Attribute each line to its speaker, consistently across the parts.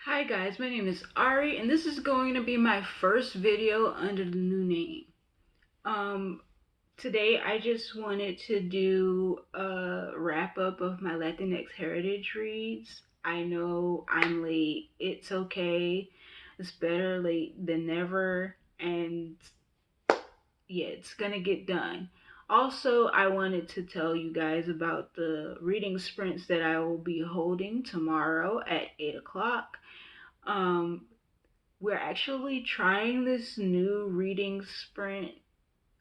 Speaker 1: Hi guys, my name is Ari and this is going to be my first video under the new name. Um Today I just wanted to do a wrap up of my Latinx Heritage reads. I know I'm late. It's okay. It's better late than never, and yeah, it's gonna get done. Also, I wanted to tell you guys about the reading sprints that I will be holding tomorrow at 8 o'clock. Um, we're actually trying this new reading sprint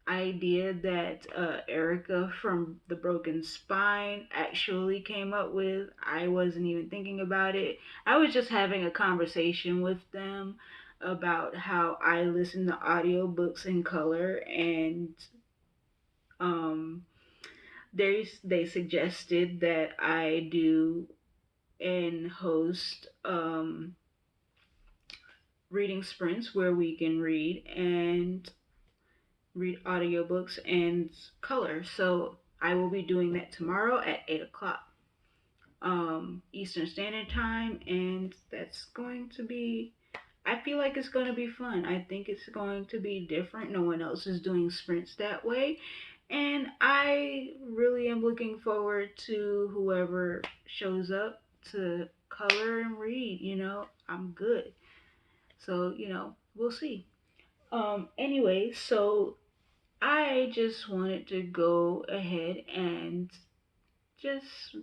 Speaker 1: idea that Erica from The Broken Spine actually came up with. I wasn't even thinking about it. I was just having a conversation with them about how I listen to audiobooks in color, and um, they suggested that I do and host reading sprints where we can read audiobooks and color. So I will be doing that tomorrow at 8 o'clock Eastern Standard Time, and that's going to be. I feel like it's going to be fun. I think it's going to be different. No one else is doing sprints that way. And I really am looking forward to whoever shows up to color and read. I'm good. So, we'll see. Anyway, so I just wanted to go ahead and just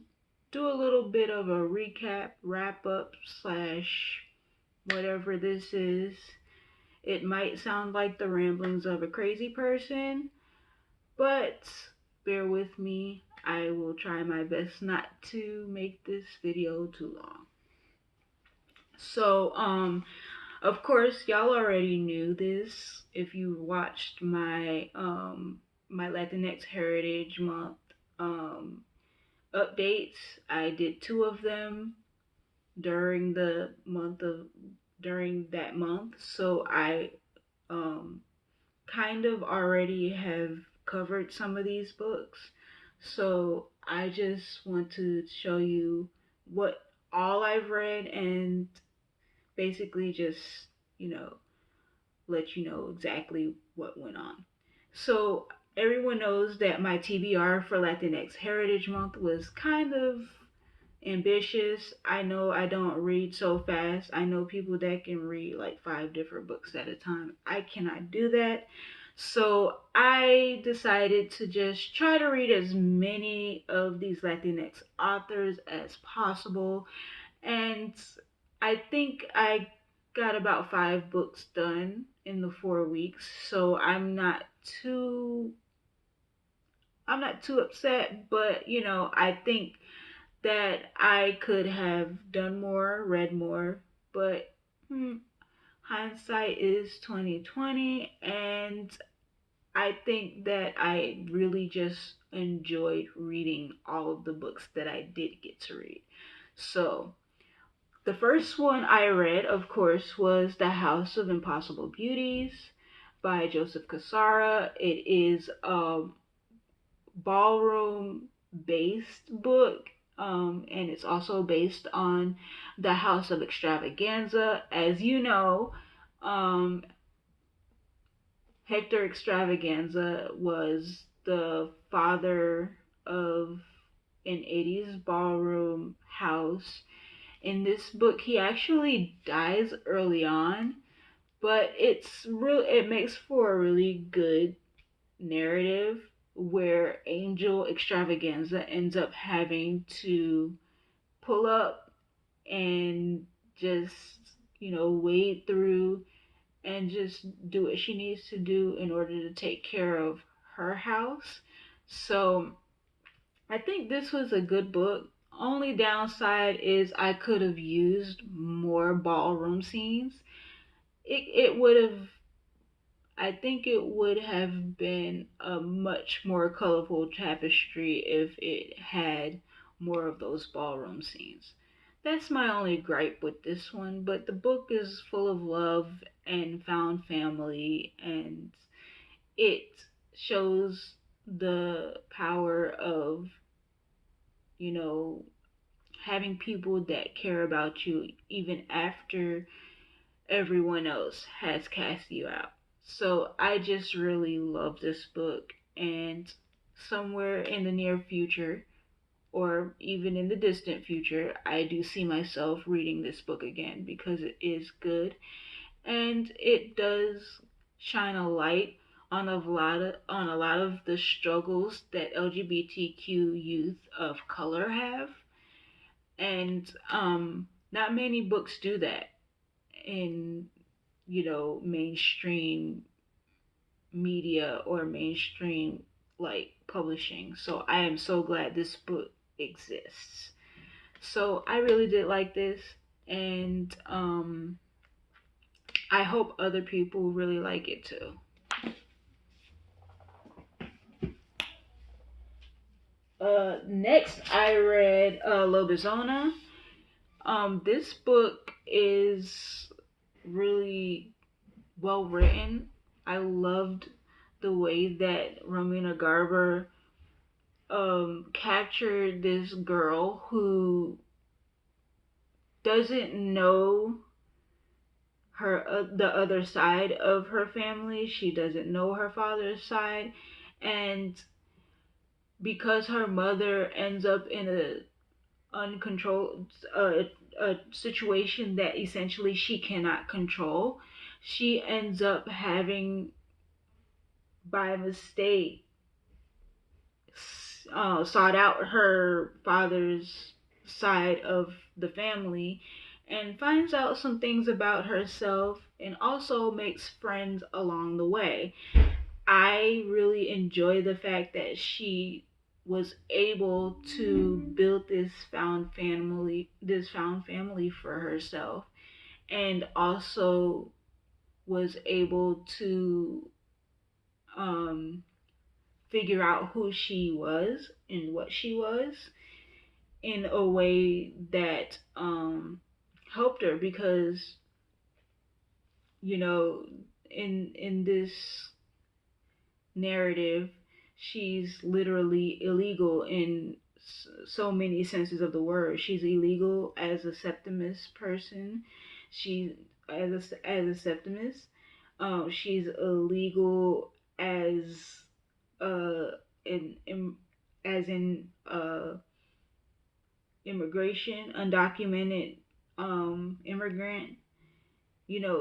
Speaker 1: do a little bit of a recap, wrap up, slash whatever this is. It might sound like the ramblings of a crazy person, but bear with me. I will try my best not to make this video too long. So, of course, y'all already knew this if you watched my Latinx Heritage Month um updates. I did two of them during the month of during that month, so I um kind of already have covered some of these books. So I just want to show you what all I've read and basically just, you know, let you know exactly what went on. So everyone knows that my TBR for Latinx Heritage Month was kind of ambitious. I know I don't read so fast. I know people that can read like 5 different books at a time. I cannot do that. So I decided to just try to read as many of these Latinx authors as possible. And I think I got about 5 books done in the 4 weeks. So I'm not too upset, but I think that I could have done more, read more, but hindsight is 2020, and I think that I really just enjoyed reading all of the books that I did get to read. So the first one I read, of course, was The House of Impossible Beauties by Joseph Cassara. It is a ballroom based book, and it's also based on The House of Extravaganza. As you know, um, Hector Extravaganza was the father of an 80s ballroom house. In this book, he actually dies early on, but it makes for a really good narrative where Angel Extravaganza ends up having to pull up and just, wade through and just do what she needs to do in order to take care of her house. So I think this was a good book. Only downside is I could have used more ballroom scenes. It would have I think it would have been a much more colorful tapestry if it had more of those ballroom scenes. That's my only gripe with this one, but the book is full of love and found family, and it shows the power of, you know, having people that care about you even after everyone else has cast you out. So I just really love this book, and somewhere in the near future, or even in the distant future, I do see myself reading this book again because it is good and it does shine a light on a lot of the struggles that LGBTQ youth of color have, and not many books do that in mainstream media or mainstream like publishing. So I am so glad this book exists. So I really did like this, and I hope other people really like it too. Next, I read Lobizona. This book is really well written. I loved the way that Romina Garber captured this girl who doesn't know the other side of her family. She doesn't know her father's side, and because her mother ends up in uncontrolled a situation that essentially she cannot control, she ends up having by mistake sought out her father's side of the family and finds out some things about herself and also makes friends along the way. I really enjoy the fact that she was able to build this found family for herself, and also was able to um, figure out who she was and what she was in a way that helped her, because you know in this narrative, she's literally illegal in so many senses of the word. She's illegal as a septimus person. She as a septimus. She's illegal as uh in as in immigration, undocumented immigrant.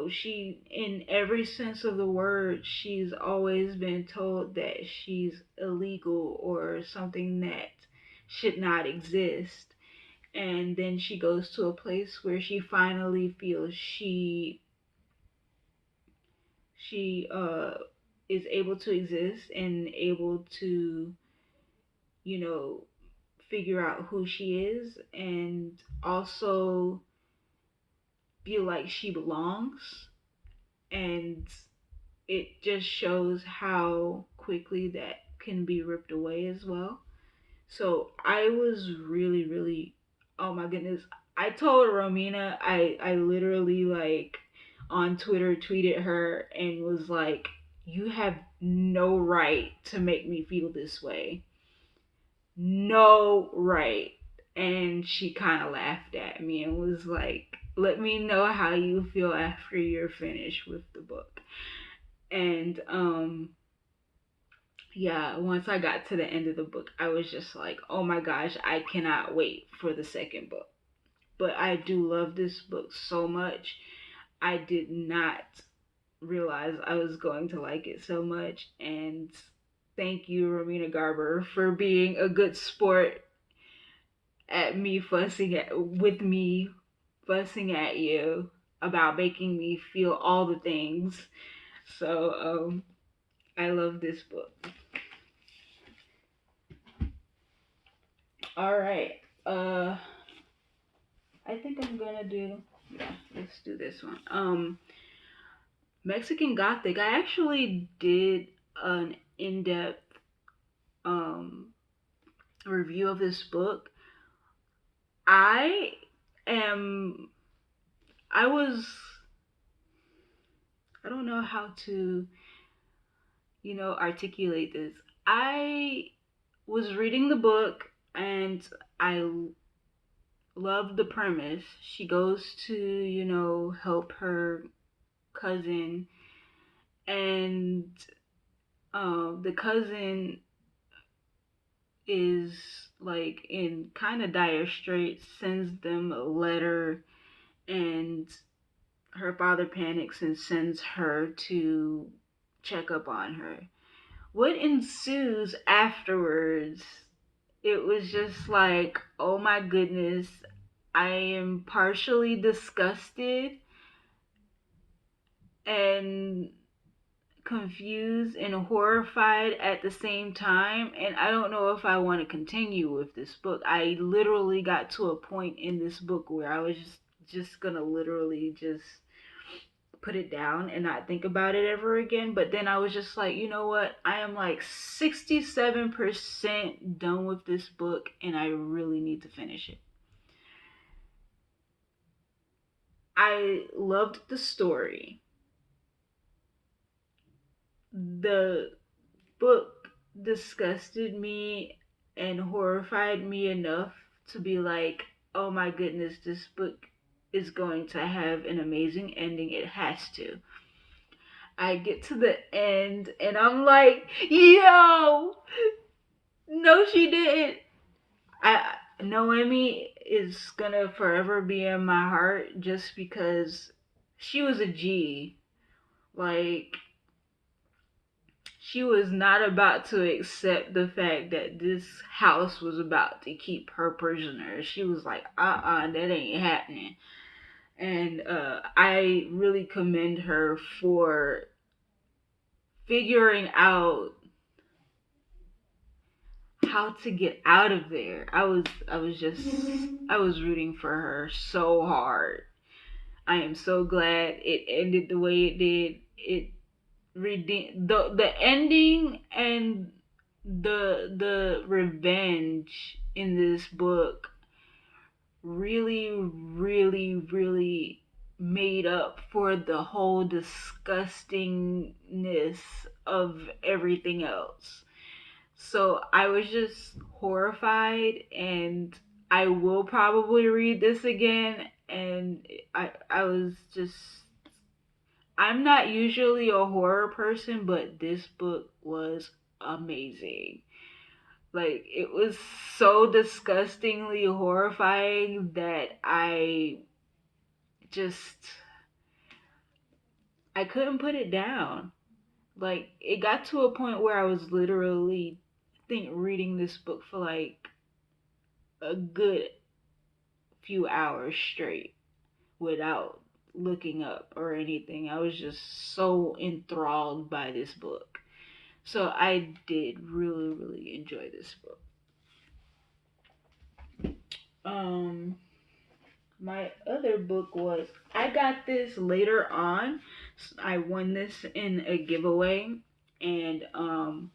Speaker 1: She, in every sense of the word, she's always been told that she's illegal or something that should not exist. And then she goes to a place where she finally feels she is able to exist and able to, you know, figure out who she is, and also feel like she belongs. And it just shows how quickly that can be ripped away as well. So I was really, really, oh my goodness. I told Romina, I literally like on Twitter tweeted her and was like, you have no right to make me feel this way. No right. And she kind of laughed at me and was like, let me know how you feel after you're finished with the book. And yeah, once I got to the end of the book, I was just like, oh my gosh, I cannot wait for the second book. But I do love this book so much. I did not realize I was going to like it so much. And thank you, Romina Garber, for being a good sport at me fussing at with me fussing at you about making me feel all the things. So I love this book. All right. I think I'm gonna do. Yeah, let's do this one. Mexican Gothic. I actually did an in-depth um review of this book. I am. I was. I don't know how to, articulate this. I was reading the book and I loved the premise. She goes to, help her cousin, and the cousin is like in kind of dire straits, sends them a letter, and her father panics and sends her to check up on her. What ensues afterwards, it was just like, oh my goodness, I am partially disgusted and confused and horrified at the same time, and I don't know if I want to continue with this book. I literally got to a point in this book where I was just gonna literally just put it down and not think about it ever again. But then I was just like, you know what? I am like 67% done with this book, and I really need to finish it. I loved the story. The book disgusted me and horrified me enough to be like, oh my goodness, this book is going to have an amazing ending. It has to. I get to the end and I'm like, yo, no, she didn't. Noemi is gonna forever be in my heart just because she was a G. Like, she was not about to accept the fact that this house was about to keep her prisoner. She was like, that ain't happening. And I really commend her for figuring out how to get out of there. I was rooting for her so hard. I am so glad it ended the way it did. It the ending and the revenge in this book really, really, really made up for the whole disgustingness of everything else. So I was just horrified, and I will probably read this again. And I was just, I'm not usually a horror person, but this book was amazing. Like, it was so disgustingly horrifying that just, I couldn't put it down. Like, it got to a point where I was literally, reading this book for like a good few hours straight without looking up or anything. I was just so enthralled by this book. So I did really, really enjoy this book. Um, my other book was, I got this later on. I won this in a giveaway, and um,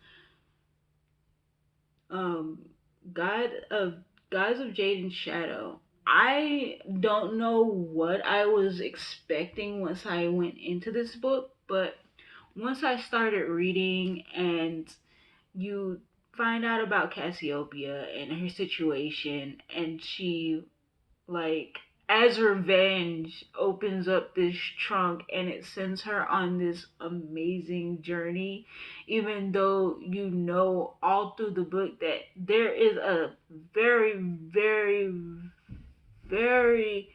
Speaker 1: God of Gods of Jaden Shadow. I don't know what I was expecting once I went into this book, but once I started reading and you find out about Cassiopeia and her situation, and she, like, as revenge, opens up this trunk and it sends her on this amazing journey, even though you know all through the book that there is a very, very, very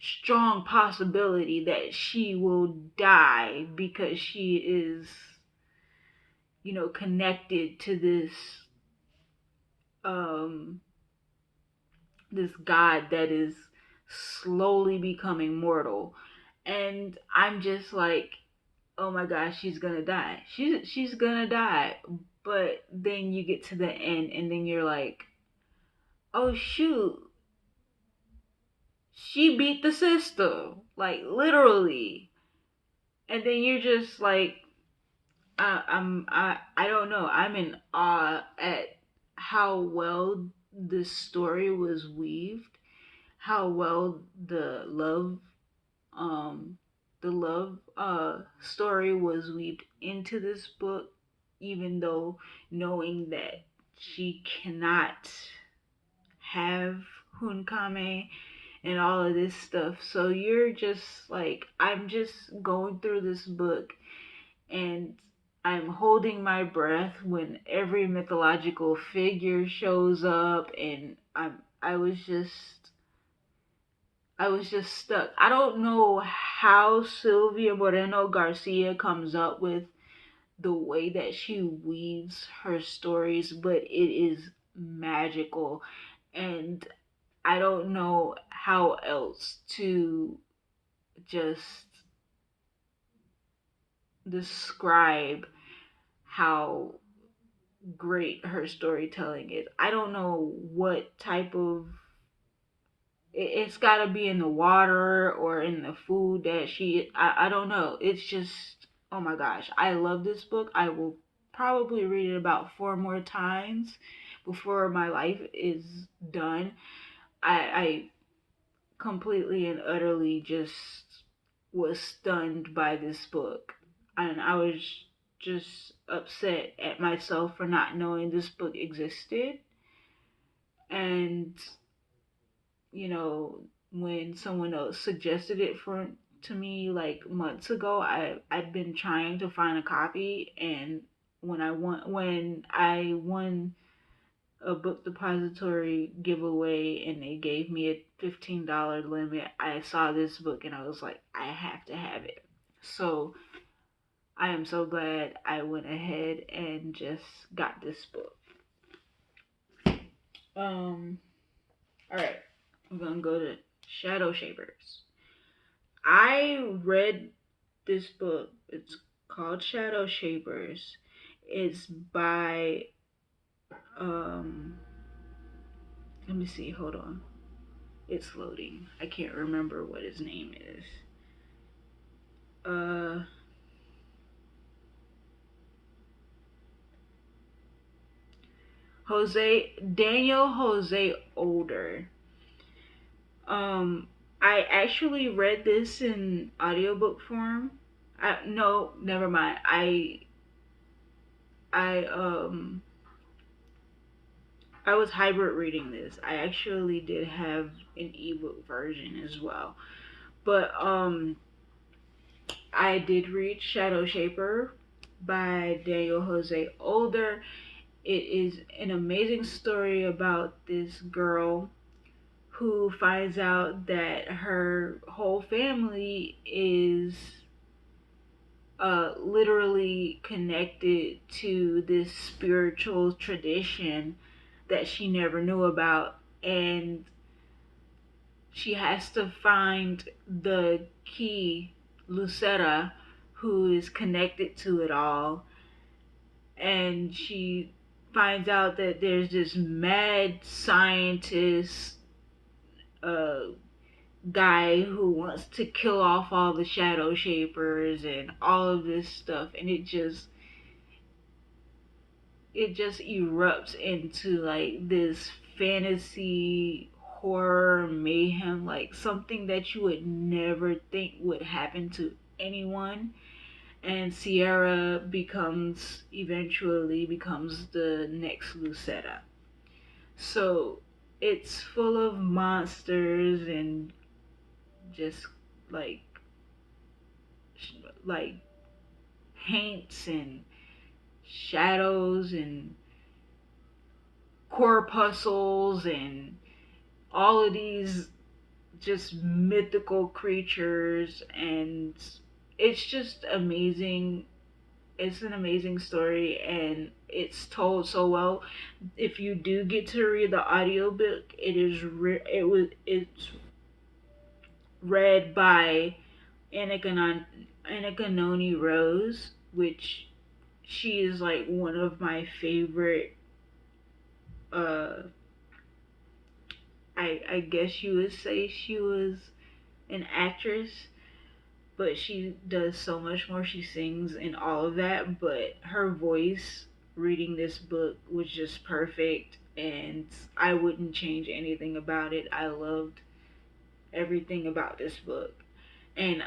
Speaker 1: strong possibility that she will die because she is, connected to um this god that is slowly becoming mortal. And I'm just like, oh my gosh, she's gonna die. She's gonna die. But then you get to the end and then you're like, oh shoot, she beat the system. Like, literally. And then you're just like, I don't know. I'm in awe at how well this story was weaved, how well um the love story was weaved into this book, even though knowing that she cannot have Hunkame and all of this stuff. So you're just like, I'm just going through this book and I'm holding my breath when every mythological figure shows up, and I was just stuck. I don't know how Sylvia Moreno Garcia comes up with the way that she weaves her stories, but it is magical. And I don't know how else to just describe how great her storytelling is. I don't know what type of it's got to be in the water or in the food that I don't know. It's just, oh my gosh, I love this book. I will probably read it about four more times before my life is done. I completely and utterly just was stunned by this book. And I was just upset at myself for not knowing this book existed. And, you know, when someone else suggested it for to me like months ago, I'd been trying to find a copy, and when I won a book depository giveaway and they gave me a $15 limit, I saw this book and I was like, I have to have it. So I am so glad I went ahead and just got this book. All right, I'm gonna go to Shadow Shapers. I read this book. It's called Shadow Shapers. It's by let me see, hold on. It's loading. I can't remember what his name is. Uh Daniel Jose Older. I actually read this in audiobook form. No, never mind. I I was hybrid reading this. I actually did have an ebook version as well. But I did read Shadow Shaper by Daniel Jose Older. It is an amazing story about this girl who finds out that her whole family is literally connected to this spiritual tradition that she never knew about, and she has to find the key, Lucetta, who is connected to it all, and she finds out that there's this mad scientist uh, guy who wants to kill off all the shadow shapers and all of this stuff, and it just erupts into like this fantasy horror mayhem, like something that you would never think would happen to anyone. And Sierra becomes eventually becomes the next Lucetta. So it's full of monsters and just like like paints and shadows and corpuscles and all of these just mythical creatures, and it's just amazing. It's an amazing story and it's told so well. If you do get to read the audiobook, it's read by Annika Noni Rose, which she is like one of my favorite uh I guess you would say she was an actress, but she does so much more. She sings and all of that, but her voice reading this book was just perfect, and I wouldn't change anything about it. I loved everything about this book. And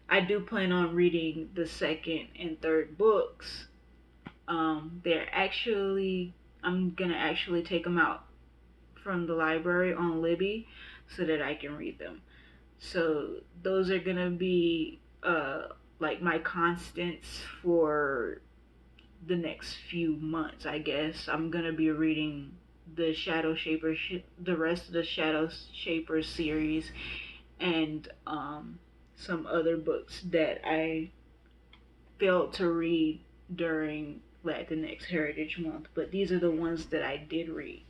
Speaker 1: I do plan on reading the second and third books. They're actually I'm gonna actually take them out from the library on Libby so that I can read them. So those are gonna be like my constants for the next few months, I guess. I'm gonna be reading the rest of the Shadow Shaper series, and some other books that I failed to read during Latinx Heritage Month. But these are the ones that I did read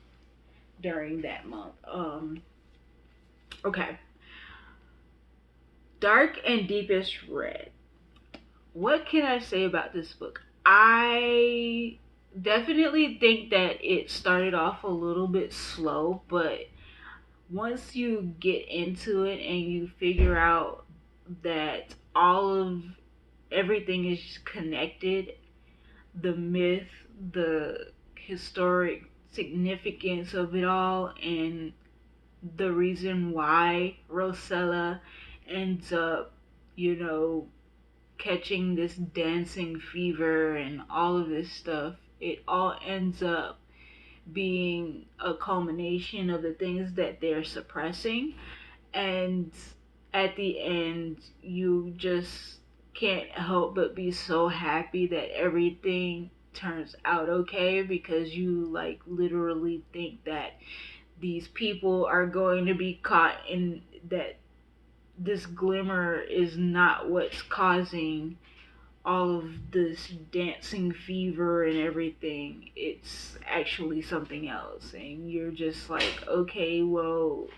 Speaker 1: during that month. Okay. Dark and Deepest Red. What can I say about this book? I definitely think that it started off a little bit slow, but once you get into it and you figure out that all of everything is connected, the myth, the historic significance of it all, and the reason why Rosella ends up, you know, catching this dancing fever and all of this stuff, it all ends up being a culmination of the things that they're suppressing. And at the end, you just can't help but be so happy that everything turns out okay, because you like literally think that these people are going to be caught in that this glimmer is not what's causing all of this dancing fever and everything. It's actually something else. And you're just like, okay, well,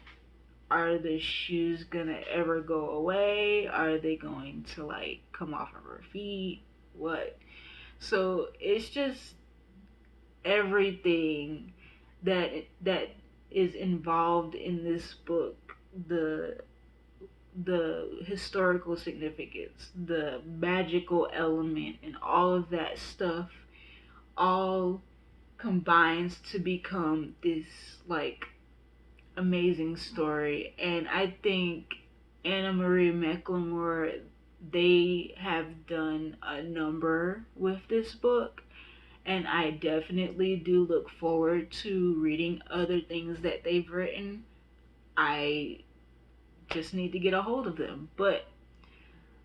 Speaker 1: are the shoes gonna ever go away? Are they going to like come off of her feet? What? So it's just everything that is involved in this book. The historical significance, the magical element, and all of that stuff all combines to become this like amazing story. And I think Anna Marie McLemore, they have done a number with this book, and I definitely do look forward to reading other things that they've written. I just need to get a hold of them. But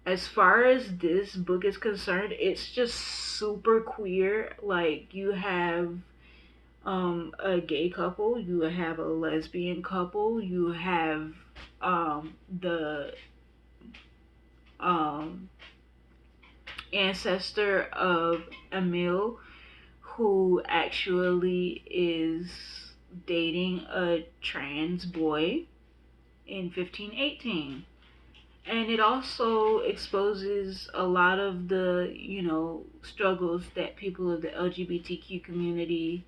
Speaker 1: as far as this book is concerned, it's just super queer. Like, you have a gay couple, you have a lesbian couple, you have the um, ancestor of Emil, who actually is dating a trans boy in 1518. And it also exposes a lot of the, you know, struggles that people of the LGBTQ community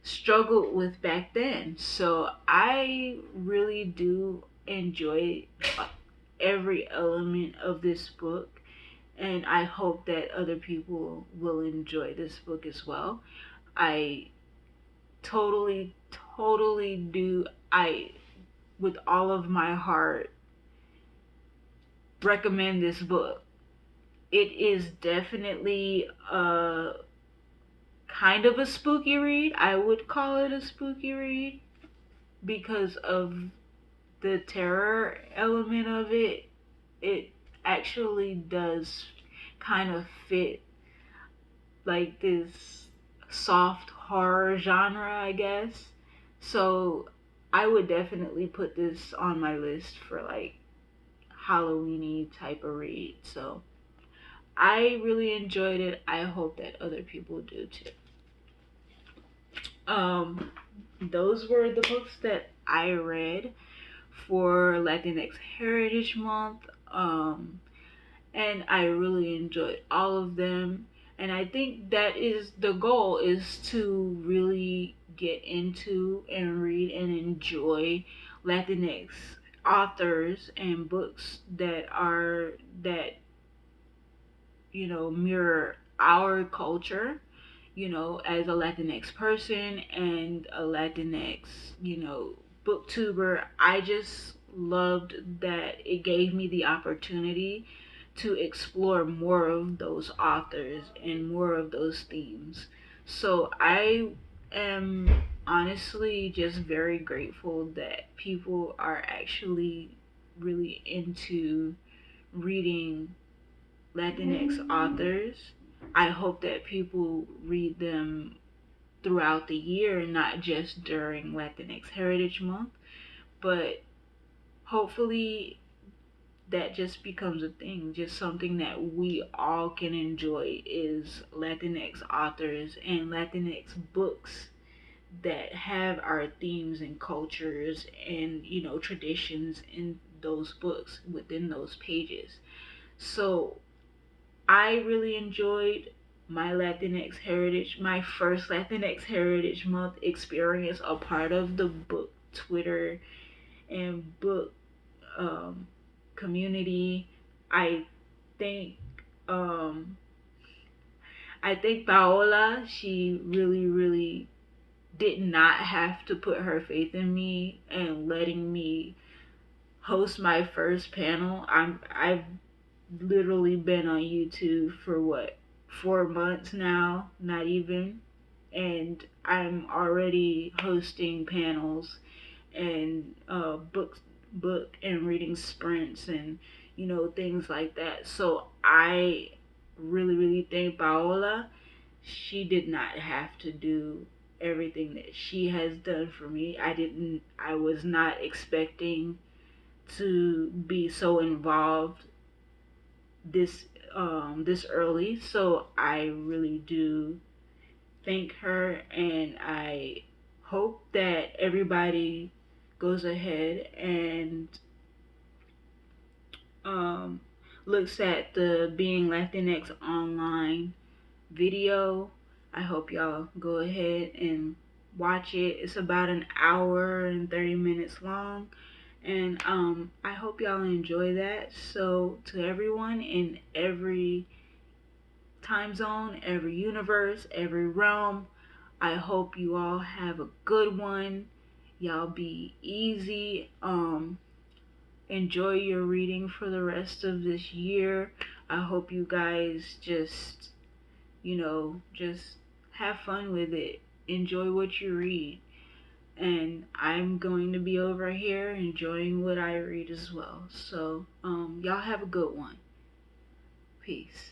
Speaker 1: struggled with back then. So I really do enjoy every element of this book, and I hope that other people will enjoy this book as well. I totally, totally do. I, with all of my heart, recommend this book. It is definitely a kind of a spooky read. I would call it a spooky read because of the terror element of it. It actually does kind of fit like this soft horror genre, I guess. So I would definitely put this on my list for like Halloweeny type of read. So I really enjoyed it. I hope that other people do too. Um, those were the books that I read for Latinx Heritage Month. And I really enjoyed all of them. And I think that is the goal, is to really get into and read and enjoy Latinx authors and books that you know, mirror our culture, you know, as a Latinx person and a Latinx, you know, booktuber. I just loved that it gave me the opportunity to explore more of those authors and more of those themes. So I am honestly just very grateful that people are actually really into reading Latinx authors. I hope that people read them throughout the year, not just during Latinx Heritage Month, but hopefully that just becomes a thing, just something that we all can enjoy is Latinx authors and Latinx books that have our themes and cultures and traditions in those books within those pages. So I really enjoyed my first Latinx Heritage Month experience, a part of the book Twitter and book um, community. I think um, I think Paola, she really, really did not have to put her faith in me and letting me host my first panel. I've literally been on YouTube for what, 4 months now, not even, and I'm already hosting panels and book and reading sprints and things like that. So I really, really thank Paola. She did not have to do everything that she has done for me. I was not expecting to be so involved this early. So I really do thank her, and I hope that everybody goes ahead and um, looks at the Being Latinx online video. I hope y'all go ahead and watch it. It's about an hour and 30 minutes long. And I hope y'all enjoy that. So, to everyone in every time zone, every universe, every realm, I hope you all have a good one. Y'all be easy. Enjoy your reading for the rest of this year. I hope you guys just have fun with it. Enjoy what you read. And I'm going to be over here enjoying what I read as well. So, y'all have a good one. Peace.